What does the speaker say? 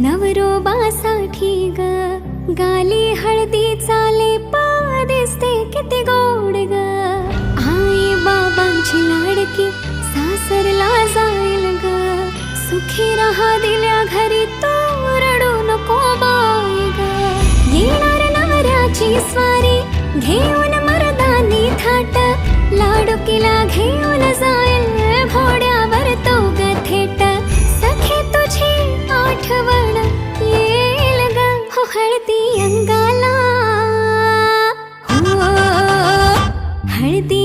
नवरोबासाठी ग गाली हळदी चाले दिसते किती गोड ग. आई बाबांची लाडकी सासरला जाईल ग. सुखी राहा दिल्या घरी तो रडू नको बाई ग. येणार नवऱ्याची स्वारी घेऊन मर्दानी थाट, लाडुकीला घेऊन जाईल घोड्यावर तो ग थेट. सखे तुझी आठवण येईल ग हो हळदी अंगाला, हो हळदी